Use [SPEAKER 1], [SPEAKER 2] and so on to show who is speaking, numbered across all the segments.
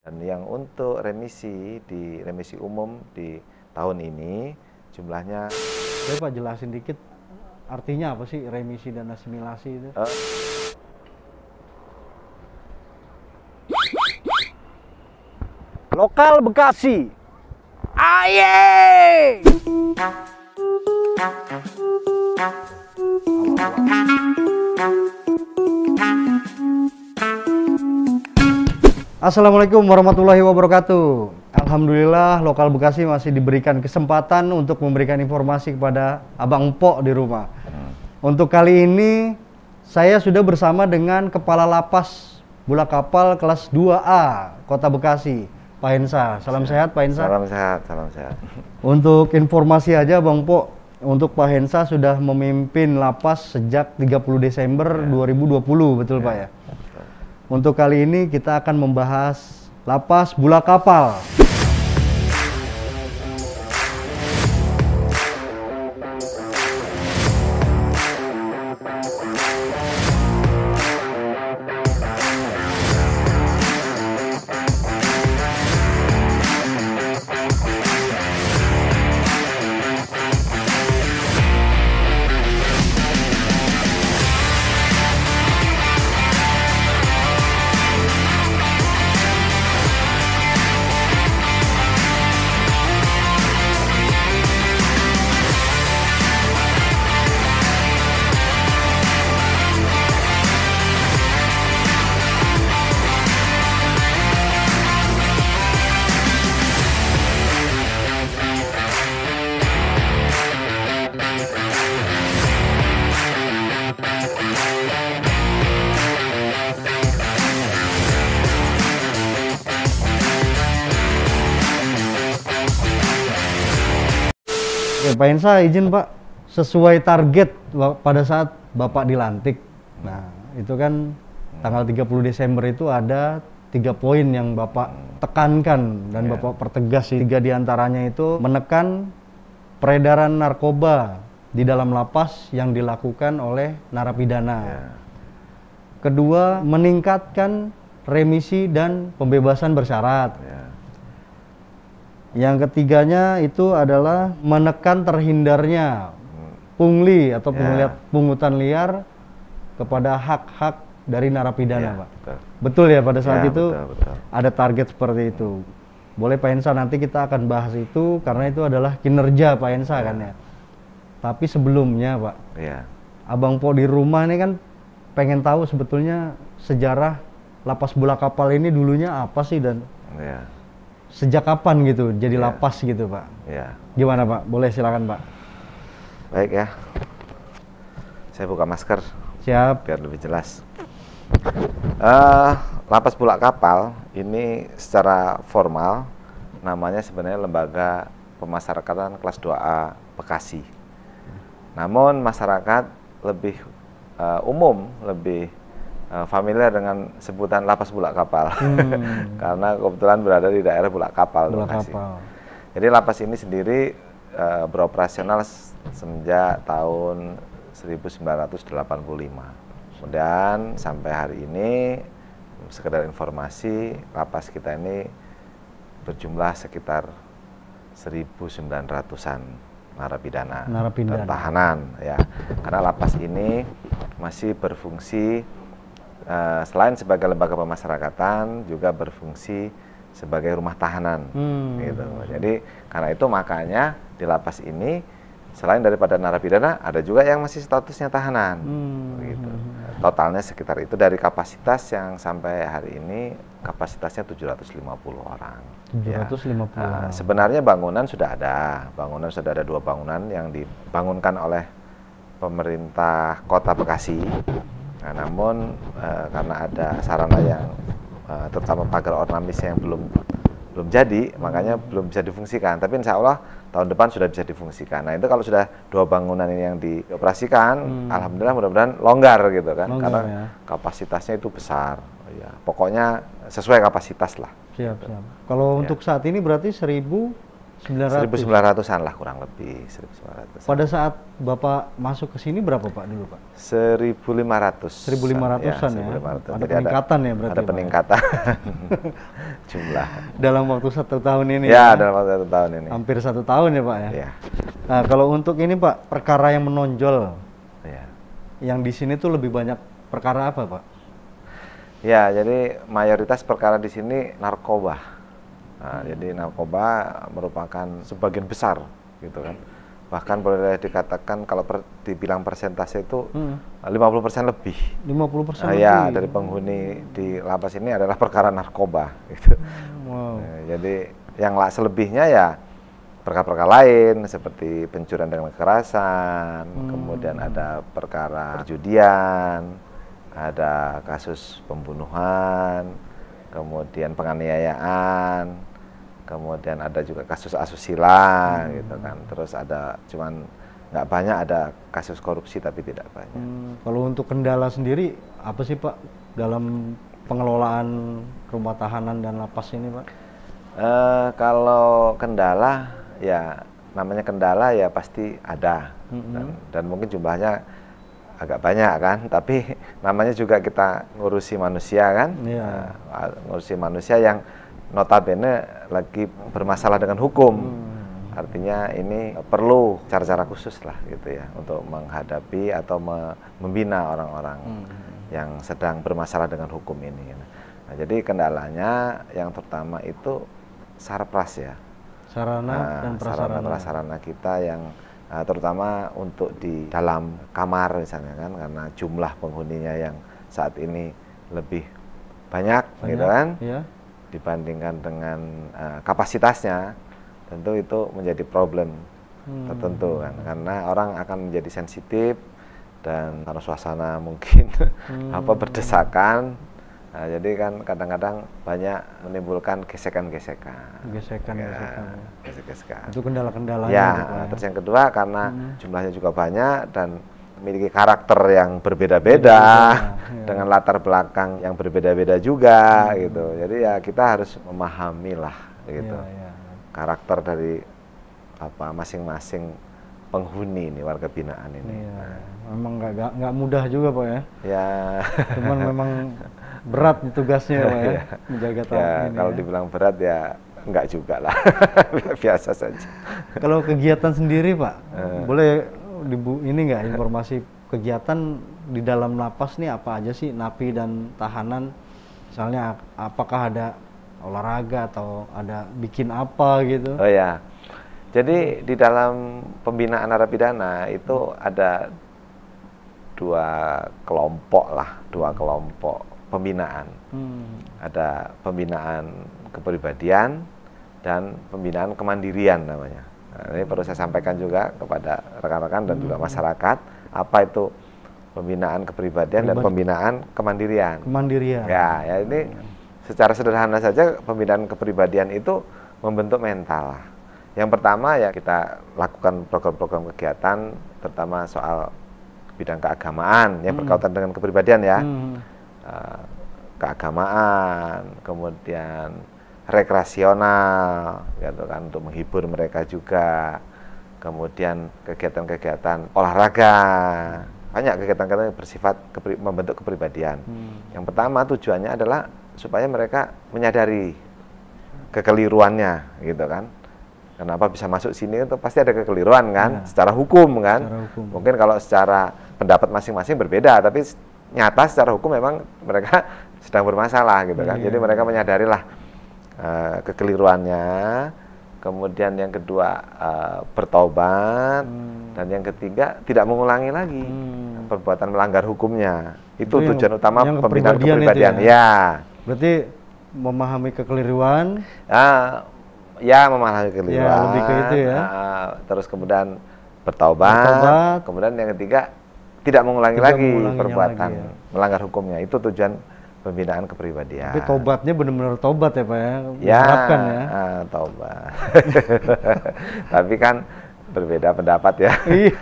[SPEAKER 1] Dan yang untuk remisi umum di tahun ini jumlahnya.
[SPEAKER 2] Boleh Pak jelasin dikit artinya apa sih remisi dan asimilasi itu?
[SPEAKER 3] Lokal Bekasi. Aye!
[SPEAKER 2] Assalamualaikum warahmatullahi wabarakatuh. Alhamdulillah Lokal Bekasi masih diberikan kesempatan untuk memberikan informasi kepada Abang Empok di rumah. Untuk kali ini saya sudah bersama dengan Kepala Lapas Bulak Kapal kelas 2A Kota Bekasi, Pak Hensa. Salam sehat Pak Hensa.
[SPEAKER 1] Salam sehat, salam sehat.
[SPEAKER 2] Untuk informasi aja Bang Empok, untuk Pak Hensa sudah memimpin lapas sejak 30 Desember 2020, betul Pak ya? Untuk kali ini kita akan membahas Lapas Bulak Kapal. Oke, Pak Hensa izin Pak, sesuai target pada saat Bapak dilantik. Nah, itu kan tanggal 30 Desember itu ada 3 poin yang Bapak tekankan dan Bapak pertegas. 3 diantaranya itu menekan peredaran narkoba di dalam lapas yang dilakukan oleh narapidana. Kedua, meningkatkan remisi dan pembebasan bersyarat. Yang ketiganya itu adalah menekan terhindarnya pungli atau pungutan liar kepada hak-hak dari narapidana, Pak. Betul ya, pada saat itu betul. Ada target seperti itu. Boleh Pak Hensa, nanti kita akan bahas itu karena itu adalah kinerja Pak Hensa kan ya. Tapi sebelumnya Pak, Abang Po di rumah ini kan pengen tahu sebetulnya sejarah Lapas Bulak Kapal ini dulunya apa sih dan sejak kapan gitu jadi lapas gitu Pak? Gimana Pak? Boleh silakan Pak.
[SPEAKER 1] Baik ya, saya buka masker.
[SPEAKER 2] Siap.
[SPEAKER 1] Biar lebih jelas. Lapas Bulak Kapal ini secara formal namanya sebenarnya Lembaga Pemasyarakatan kelas 2A Bekasi. Namun masyarakat lebih umum, lebih familiar dengan sebutan Lapas Bulak Kapal karena kebetulan berada di daerah Bulak Kapal. Jadi lapas ini sendiri beroperasional semenjak tahun 1985. Kemudian sampai hari ini, sekedar informasi, lapas kita ini berjumlah sekitar 1.900-an narapidana dan tahanan ya. Karena lapas ini masih berfungsi selain sebagai lembaga pemasyarakatan juga berfungsi sebagai rumah tahanan gitu. Jadi karena itu makanya di lapas ini selain daripada narapidana ada juga yang masih statusnya tahanan gitu. Totalnya sekitar itu dari kapasitas yang sampai hari ini kapasitasnya 750 orang.
[SPEAKER 2] 750 orang.
[SPEAKER 1] Sebenarnya bangunan sudah ada 2 bangunan yang dibangunkan oleh pemerintah Kota Bekasi. Nah, namun karena ada sarana yang terutama pagar ornamisnya yang belum jadi, makanya belum bisa difungsikan. Tapi insya Allah tahun depan sudah bisa difungsikan. Nah itu kalau sudah 2 bangunan ini yang dioperasikan, alhamdulillah mudah-mudahan longgar gitu kan, karena kapasitasnya itu besar. Pokoknya sesuai kapasitas lah.
[SPEAKER 2] Siap. Kalau untuk saat ini berarti 1.900
[SPEAKER 1] 1900-an lah kurang lebih 1900.
[SPEAKER 2] Pada saat Bapak masuk ke sini berapa Pak dulu Pak?
[SPEAKER 1] 1500.
[SPEAKER 2] 1500-an ya. Ada peningkatan ya berarti.
[SPEAKER 1] Ada peningkatan jumlah.
[SPEAKER 2] Dalam waktu 1 tahun ini.
[SPEAKER 1] Ya, dalam waktu 1 tahun ini.
[SPEAKER 2] Hampir 1 tahun ya Pak ya.
[SPEAKER 1] Ya.
[SPEAKER 2] Nah, kalau untuk ini Pak, perkara yang menonjol.
[SPEAKER 1] Ya.
[SPEAKER 2] Yang di sini tuh lebih banyak perkara apa Pak?
[SPEAKER 1] Ya, jadi mayoritas perkara di sini narkoba. Nah, jadi narkoba merupakan sebagian besar, gitu kan. Bahkan boleh dikatakan kalau dibilang persentase itu 50% lebih.
[SPEAKER 2] 50%
[SPEAKER 1] lebih. Ya, dari penghuni di lapas ini adalah perkara narkoba, gitu.
[SPEAKER 2] Wow.
[SPEAKER 1] Nah, jadi yang selebihnya ya perkara-perkara lain seperti pencurian dengan kekerasan, kemudian ada perkara perjudian, ada kasus pembunuhan, kemudian penganiayaan, kemudian ada juga kasus asusila gitu kan. Terus ada cuman nggak banyak, ada kasus korupsi tapi tidak banyak.
[SPEAKER 2] Kalau untuk kendala sendiri apa sih Pak dalam pengelolaan rumah tahanan dan lapas ini Pak?
[SPEAKER 1] Kalau kendala ya namanya kendala ya pasti ada dan mungkin jumlahnya agak banyak kan, tapi namanya juga kita ngurusi manusia kan. Ngurusi manusia yang notabene lagi bermasalah dengan hukum. Artinya ini perlu cara-cara khusus lah gitu ya untuk menghadapi atau membina orang-orang yang sedang bermasalah dengan hukum ini. Nah, jadi kendalanya yang pertama itu sarpras ya.
[SPEAKER 2] Sarana dan
[SPEAKER 1] prasarana kita yang terutama untuk di dalam kamar misalnya kan, karena jumlah penghuninya yang saat ini lebih banyak gitu kan. Iya. Dibandingkan dengan kapasitasnya, tentu itu menjadi problem tertentu kan, karena orang akan menjadi sensitif dan karena suasana mungkin berdesakan. Nah, jadi kan kadang-kadang banyak menimbulkan gesekan-gesekan.
[SPEAKER 2] Itu kendala-kendalanya.
[SPEAKER 1] Ya, terus yang kedua karena jumlahnya juga banyak dan memiliki karakter yang berbeda-beda dengan latar belakang yang berbeda-beda juga gitu. Jadi ya kita harus memahami lah gitu karakter dari masing-masing penghuni ini, warga binaan ini.
[SPEAKER 2] Memang nggak mudah juga Pak ya.
[SPEAKER 1] Ya.
[SPEAKER 2] Cuman memang berat tugasnya Pak ya, menjaga
[SPEAKER 1] tahanan ini. Kalau dibilang berat ya enggak juga lah. Biasa saja.
[SPEAKER 2] Kalau kegiatan sendiri Pak, boleh ini nggak informasi kegiatan di dalam lapas nih apa aja sih napi dan tahanan? Misalnya apakah ada olahraga atau ada bikin apa gitu?
[SPEAKER 1] Oh ya, jadi di dalam pembinaan narapidana itu ada dua kelompok pembinaan. Ada pembinaan kepribadian dan pembinaan kemandirian namanya. Nah, ini perlu saya sampaikan juga kepada rekan-rekan dan juga masyarakat, apa itu pembinaan kepribadian dan pembinaan kemandirian. Ya, ini secara sederhana saja pembinaan kepribadian itu membentuk mental. Yang pertama ya kita lakukan program-program kegiatan, terutama soal bidang keagamaan yang berkaitan dengan kepribadian ya. Keagamaan, kemudian rekreasional gitu kan, untuk menghibur mereka juga, kemudian kegiatan-kegiatan olahraga, banyak kegiatan-kegiatan yang bersifat membentuk kepribadian. Yang pertama tujuannya adalah supaya mereka menyadari kekeliruannya gitu kan, kenapa bisa masuk sini itu pasti ada kekeliruan kan, secara hukum kan. Mungkin kalau secara pendapat masing-masing berbeda, tapi nyata secara hukum memang mereka sedang bermasalah gitu kan. Jadi mereka menyadarilah kekeliruannya, kemudian yang kedua bertobat, dan yang ketiga tidak mengulangi lagi perbuatan melanggar hukumnya. Itu tujuan utama pembinaan kepribadian. Ya.
[SPEAKER 2] Berarti memahami kekeliruan.
[SPEAKER 1] Ya, memahami kekeliruan.
[SPEAKER 2] Ya, lebih ke itu ya.
[SPEAKER 1] Terus kemudian bertobat. Kemudian yang ketiga tidak mengulangi lagi perbuatan melanggar hukumnya. Itu tujuan pembinaan kepribadian.
[SPEAKER 2] Tapi tobatnya benar-benar tobat ya Pak ya?
[SPEAKER 1] Tobat. Tapi kan berbeda pendapat ya.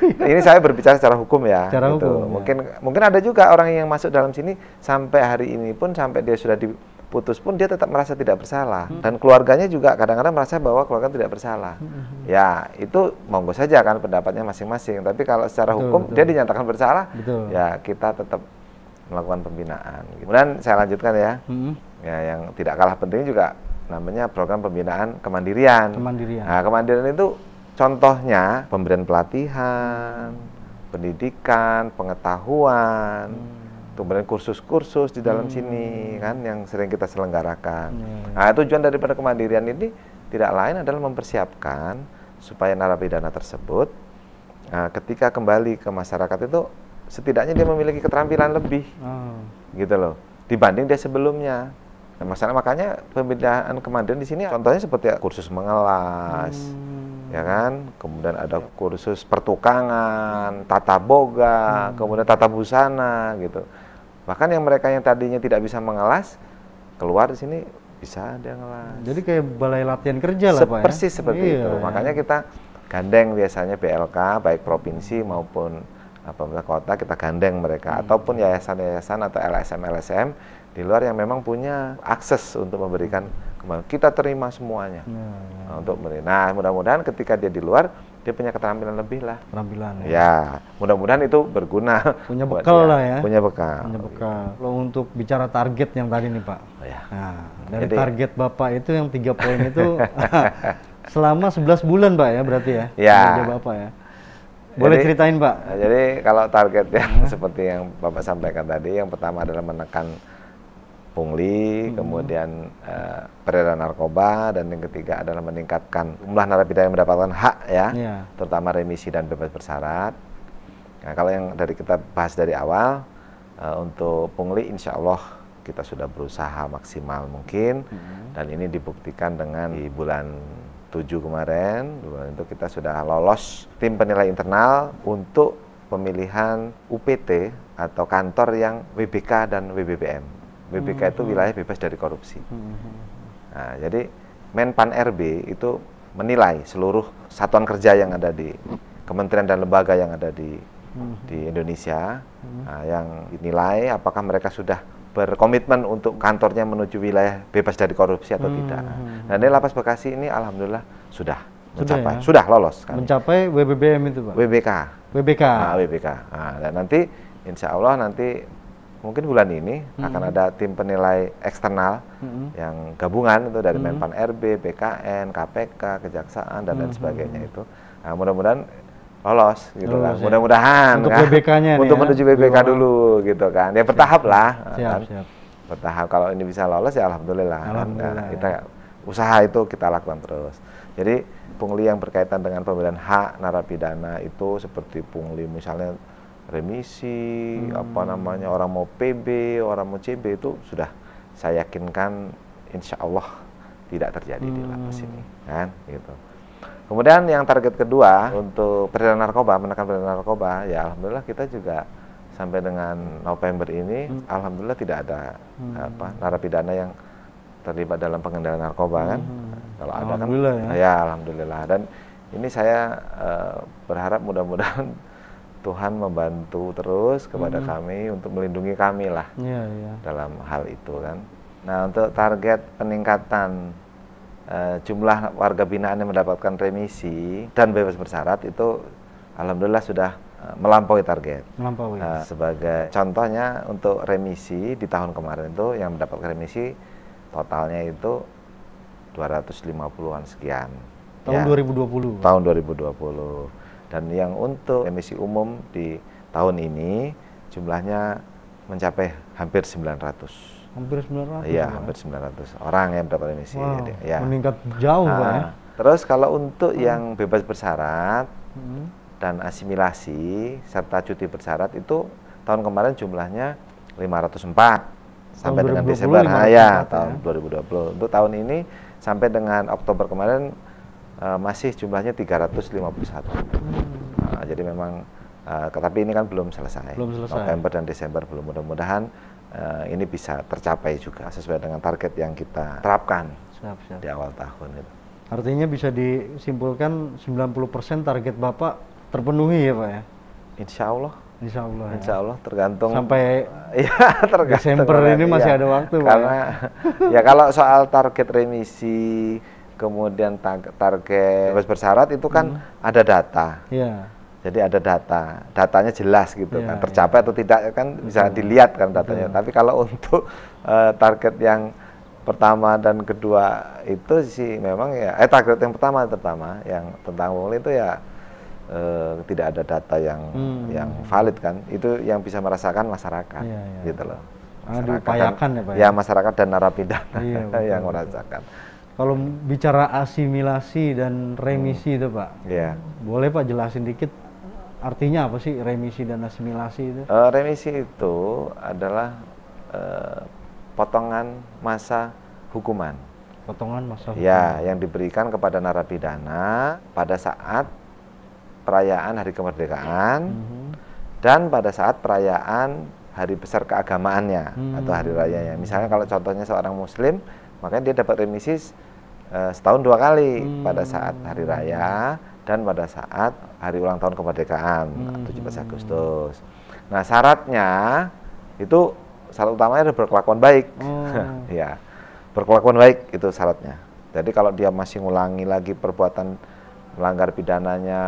[SPEAKER 1] Ini saya berbicara secara hukum ya.
[SPEAKER 2] Secara
[SPEAKER 1] gitu.
[SPEAKER 2] hukum.
[SPEAKER 1] Mungkin ada juga orang yang masuk dalam sini sampai hari ini pun, sampai dia sudah putus pun dia tetap merasa tidak bersalah. Dan keluarganya juga kadang-kadang merasa bahwa keluarga tidak bersalah. Ya, itu monggo saja kan pendapatnya masing-masing. Tapi kalau secara hukum dia dinyatakan bersalah, ya kita tetap melakukan pembinaan. Kemudian saya lanjutkan ya. Ya, yang tidak kalah penting juga namanya program pembinaan kemandirian. Nah, kemandirian itu contohnya pemberian pelatihan, pendidikan, pengetahuan, kemudian kursus-kursus di dalam sini kan yang sering kita selenggarakan. Nah, tujuan daripada kemandirian ini tidak lain adalah mempersiapkan supaya narapidana tersebut ketika kembali ke masyarakat itu setidaknya dia memiliki keterampilan lebih, gitu loh, dibanding dia sebelumnya. Nah, makanya pembinaan kemandirian di sini contohnya seperti kursus mengelas, ya kan, kemudian ada kursus pertukangan, tata boga, kemudian tata busana, gitu. Bahkan yang mereka yang tadinya tidak bisa mengelas keluar di sini bisa dia ngelas.
[SPEAKER 2] Jadi kayak balai latihan kerja lah Pak ya?
[SPEAKER 1] Persis seperti itu. Makanya kita gandeng biasanya BLK baik provinsi maupun pemerintah kota, kita gandeng mereka ataupun yayasan-yayasan atau LSM di luar yang memang punya akses untuk memberikan kembali. Kita terima semuanya untuk memberi. Nah, mudah-mudahan ketika dia di luar dia punya keterampilan lebih lah. Ya, mudah-mudahan itu berguna.
[SPEAKER 2] Punya bekal lah ya.
[SPEAKER 1] Punya bekal.
[SPEAKER 2] Kalau untuk bicara target yang tadi nih Pak. Nah, dari target Bapak itu yang 3 poin itu selama 11 bulan Pak ya berarti ya. Kerja Bapak ya. Boleh ceritain Pak?
[SPEAKER 1] Jadi kalau target yang seperti yang Bapak sampaikan tadi, yang pertama adalah menekan pungli, kemudian peredaran narkoba, dan yang ketiga adalah meningkatkan jumlah narapidana yang mendapatkan hak ya, terutama remisi dan bebas bersyarat. Nah, kalau yang kita bahas dari awal, untuk pungli insya Allah kita sudah berusaha maksimal mungkin, dan ini dibuktikan dengan di bulan 7 kemarin, itu kita sudah lolos tim penilai internal untuk pemilihan UPT atau kantor yang WBK dan WBBM. WBK itu wilayah bebas dari korupsi. Nah, jadi Menpan RB itu menilai seluruh satuan kerja yang ada di kementerian dan lembaga yang ada di Indonesia, yang dinilai apakah mereka sudah berkomitmen untuk kantornya menuju wilayah bebas dari korupsi atau tidak. Nah, di Lapas Bekasi ini alhamdulillah sudah mencapai, sudah lolos kan.
[SPEAKER 2] Mencapai WBBM itu Pak?
[SPEAKER 1] WBK.
[SPEAKER 2] Nah,
[SPEAKER 1] dan nanti insya Allah nanti mungkin bulan ini akan ada tim penilai eksternal yang gabungan itu dari Menpan RB, BKN, KPK, Kejaksaan dan lain sebagainya itu. Nah, mudah-mudahan lolos gitu kan. Mudah-mudahan
[SPEAKER 2] untuk kan? WBK-nya
[SPEAKER 1] untuk menuju WBK dulu gitu kan. Ya bertahap lah.
[SPEAKER 2] Siap.
[SPEAKER 1] Bertahap, kalau ini bisa lolos ya alhamdulillah. Nah, kita usaha itu kita lakukan terus. Jadi pungli yang berkaitan dengan pemberian hak narapidana itu seperti pungli misalnya remisi, orang mau PB, orang mau CB itu sudah saya yakinkan insya Allah tidak terjadi di lapas ini kan gitu. Kemudian yang target kedua untuk peredaran narkoba, menekan peredaran narkoba, ya alhamdulillah kita juga sampai dengan November ini alhamdulillah tidak ada narapidana yang terlibat dalam pengendalian narkoba kan. Kalau ada kan ya alhamdulillah. Dan ini saya berharap mudah-mudahan Tuhan membantu terus kepada kami untuk melindungi kami lah dalam hal itu kan. Nah, untuk target peningkatan jumlah warga binaan yang mendapatkan remisi dan bebas bersyarat itu alhamdulillah sudah melampaui target. Sebagai contohnya untuk remisi di tahun kemarin itu yang mendapatkan remisi totalnya itu 250-an sekian.
[SPEAKER 2] Tahun 2020.
[SPEAKER 1] Tahun 2020. Dan yang untuk remisi umum di tahun ini jumlahnya mencapai hampir 900.
[SPEAKER 2] Hampir 900?
[SPEAKER 1] Iya, hampir 900 orang yang mendapat remisi.
[SPEAKER 2] Wow,
[SPEAKER 1] ya.
[SPEAKER 2] Meningkat jauh Pak ya.
[SPEAKER 1] Terus kalau untuk yang bebas bersyarat dan asimilasi serta cuti bersyarat itu tahun kemarin jumlahnya 504 sampai dengan Desember tahun 2020. Untuk tahun ini sampai dengan Oktober kemarin masih jumlahnya 351. Jadi memang tetapi ini kan belum selesai. November dan Desember belum, mudah-mudahan ini bisa tercapai juga sesuai dengan target yang kita terapkan di awal tahun itu.
[SPEAKER 2] Artinya bisa disimpulkan 90% target Bapak terpenuhi ya Pak ya?
[SPEAKER 1] Insya Allah. Insya Allah tergantung
[SPEAKER 2] sampai
[SPEAKER 1] ya tergantung
[SPEAKER 2] Desember ini masih ada waktu
[SPEAKER 1] karena ya kalau soal target remisi kemudian target bebas bersyarat itu kan ada data.
[SPEAKER 2] Iya.
[SPEAKER 1] Jadi ada datanya jelas gitu kan, tercapai atau tidak kan bisa dilihat kan datanya. Tapi kalau untuk target yang pertama dan kedua itu sih memang ya target yang pertama terutama yang tentang pungli itu ya tidak ada data yang valid kan. Itu yang bisa merasakan masyarakat gitu loh.
[SPEAKER 2] Diupayakan ya Pak.
[SPEAKER 1] Ya masyarakat dan narapidana yang merasakan.
[SPEAKER 2] Kalau bicara asimilasi dan remisi itu Pak, boleh Pak jelasin dikit artinya apa sih remisi dan asimilasi itu?
[SPEAKER 1] Remisi itu adalah potongan masa hukuman.
[SPEAKER 2] Potongan masa hukuman.
[SPEAKER 1] Ya, yang diberikan kepada narapidana pada saat perayaan Hari Kemerdekaan dan pada saat perayaan hari besar keagamaannya atau hari rayanya. Misalnya kalau contohnya seorang Muslim, makanya dia dapat remisi setahun 2 kali pada saat hari raya dan pada saat hari ulang tahun kemerdekaan 17 Agustus. Nah syaratnya itu syarat utamanya adalah berkelakuan baik. Ya, berkelakuan baik itu syaratnya. Jadi kalau dia masih ngulangi lagi perbuatan melanggar pidananya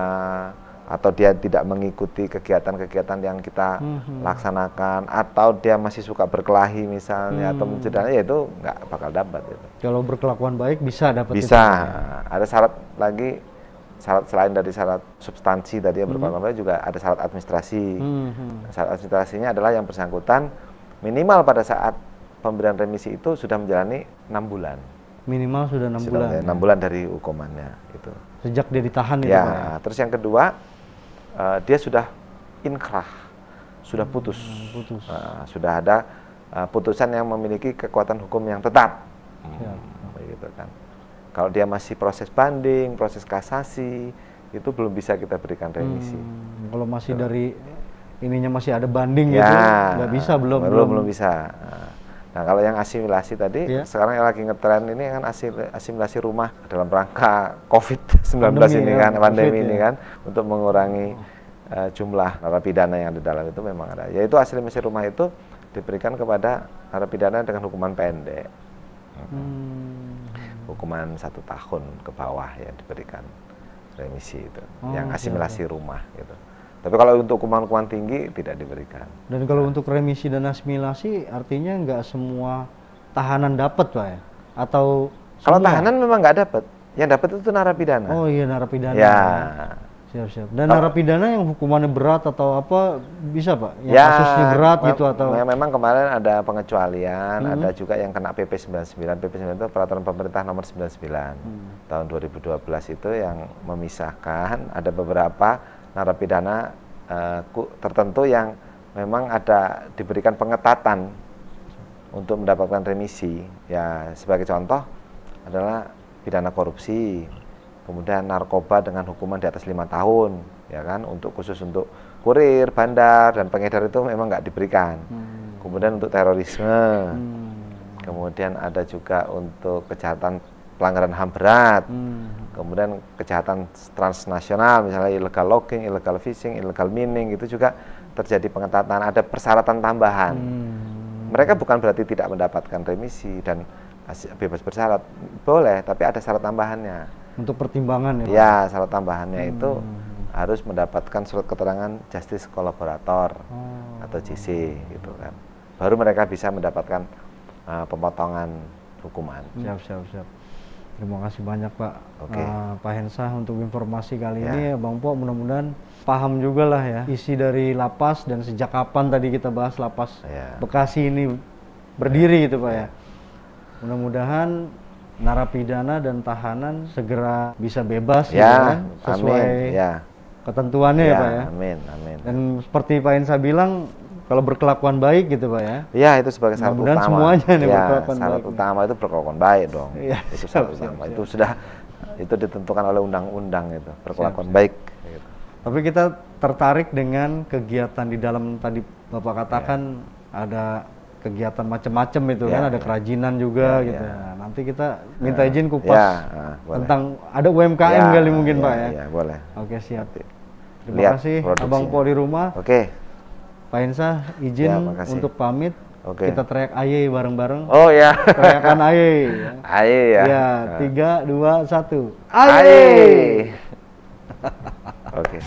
[SPEAKER 1] atau dia tidak mengikuti kegiatan-kegiatan yang kita laksanakan atau dia masih suka berkelahi misalnya atau mencederai, ya itu nggak bakal dapat itu.
[SPEAKER 2] Kalau berkelakuan baik bisa dapat.
[SPEAKER 1] Bisa. Ada syarat lagi, syarat selain dari syarat substansi tadi yang berkelakuan baik juga ada syarat administrasi. Syarat administrasinya adalah yang bersangkutan minimal pada saat pemberian remisi itu sudah menjalani 6 bulan.
[SPEAKER 2] Minimal sudah 6 bulan.
[SPEAKER 1] 6 bulan dari hukumannya itu.
[SPEAKER 2] Sejak dia ditahan
[SPEAKER 1] ya. Ya. Terus yang kedua dia sudah inkrah, sudah putus. Sudah ada putusan yang memiliki kekuatan hukum yang tetap. Gitu kan. Kalau dia masih proses banding, proses kasasi, itu belum bisa kita berikan remisi.
[SPEAKER 2] Kalau masih dari ininya masih ada banding gitu, nggak bisa,
[SPEAKER 1] belum bisa. Nah kalau yang asimilasi tadi, sekarang yang lagi ngetren ini kan asimilasi rumah dalam rangka COVID-19 ini kan, pandemi ini kan, untuk mengurangi jumlah narapidana yang di dalam itu memang ada. Yaitu asimilasi rumah itu diberikan kepada narapidana dengan hukuman pendek. Hukuman 1 tahun ke bawah yang diberikan remisi itu, yang asimilasi rumah gitu. Tapi kalau untuk hukuman-hukuman tinggi tidak diberikan.
[SPEAKER 2] Dan kalau untuk remisi dan asimilasi artinya nggak semua tahanan dapat Pak ya? Atau
[SPEAKER 1] kalau tahanan memang nggak dapat, yang dapat itu narapidana.
[SPEAKER 2] Oh iya narapidana.
[SPEAKER 1] Ya.
[SPEAKER 2] Siap-siap. Dan narapidana yang hukumannya berat atau apa bisa Pak? Yang kasusnya berat gitu atau?
[SPEAKER 1] Memang kemarin ada pengecualian, ada juga yang kena PP 99. PP 99 itu peraturan pemerintah nomor 99 tahun 2012 itu yang memisahkan ada beberapa narapidana tertentu yang memang ada diberikan pengetatan untuk mendapatkan remisi. Ya sebagai contoh adalah pidana korupsi, kemudian narkoba dengan hukuman di atas 5 tahun, ya kan, khusus untuk kurir, bandar dan pengedar itu memang nggak diberikan. Kemudian untuk terorisme, kemudian ada juga untuk kejahatan pelanggaran HAM berat, kemudian kejahatan transnasional, misalnya illegal logging, illegal fishing, illegal mining, itu juga terjadi pengetatan, ada persyaratan tambahan. Mereka bukan berarti tidak mendapatkan remisi dan bebas bersyarat, boleh, tapi ada syarat tambahannya.
[SPEAKER 2] Untuk pertimbangan ya?
[SPEAKER 1] Ya, syarat tambahannya itu harus mendapatkan surat keterangan justice collaborator atau JC, gitu kan. Baru mereka bisa mendapatkan pemotongan hukuman.
[SPEAKER 2] Siap. Terima kasih banyak Pak Pak Hensah untuk informasi kali ini. Bang Po mudah-mudahan paham juga lah ya isi dari lapas dan sejak kapan tadi kita bahas lapas Bekasi ini berdiri gitu Pak ya. Mudah-mudahan narapidana dan tahanan segera bisa bebas gitu kan, sesuai ketentuannya ya Pak ya. Amin. Dan seperti Pak Hensah bilang, kalau berkelakuan baik gitu Pak ya.
[SPEAKER 1] Iya, itu sebagai syarat utama.
[SPEAKER 2] Semuanya nih berkelakuan
[SPEAKER 1] syarat baik. Utama itu berkelakuan baik dong. Iya, itu syarat utama. Itu sudah ditentukan oleh undang-undang itu, berkelakuan baik. Gitu.
[SPEAKER 2] Tapi kita tertarik dengan kegiatan di dalam tadi Bapak katakan ada kegiatan macam-macam itu kan, ada kerajinan juga gitu. Nah, nanti kita minta izin kupas tentang ada UMKM kali mungkin Pak ya.
[SPEAKER 1] Iya, boleh.
[SPEAKER 2] Oke, siap. Terima kasih Abang Po di rumah.
[SPEAKER 1] Oke.
[SPEAKER 2] Pak Hensah izin
[SPEAKER 1] Ya,
[SPEAKER 2] untuk pamit.
[SPEAKER 1] Oke.
[SPEAKER 2] Kita teriak aye bareng-bareng.
[SPEAKER 1] Oh ya.
[SPEAKER 2] Teriakan aye.
[SPEAKER 1] Aye ya.
[SPEAKER 2] Ya, 3, 2, 1.
[SPEAKER 1] Aye. Oke.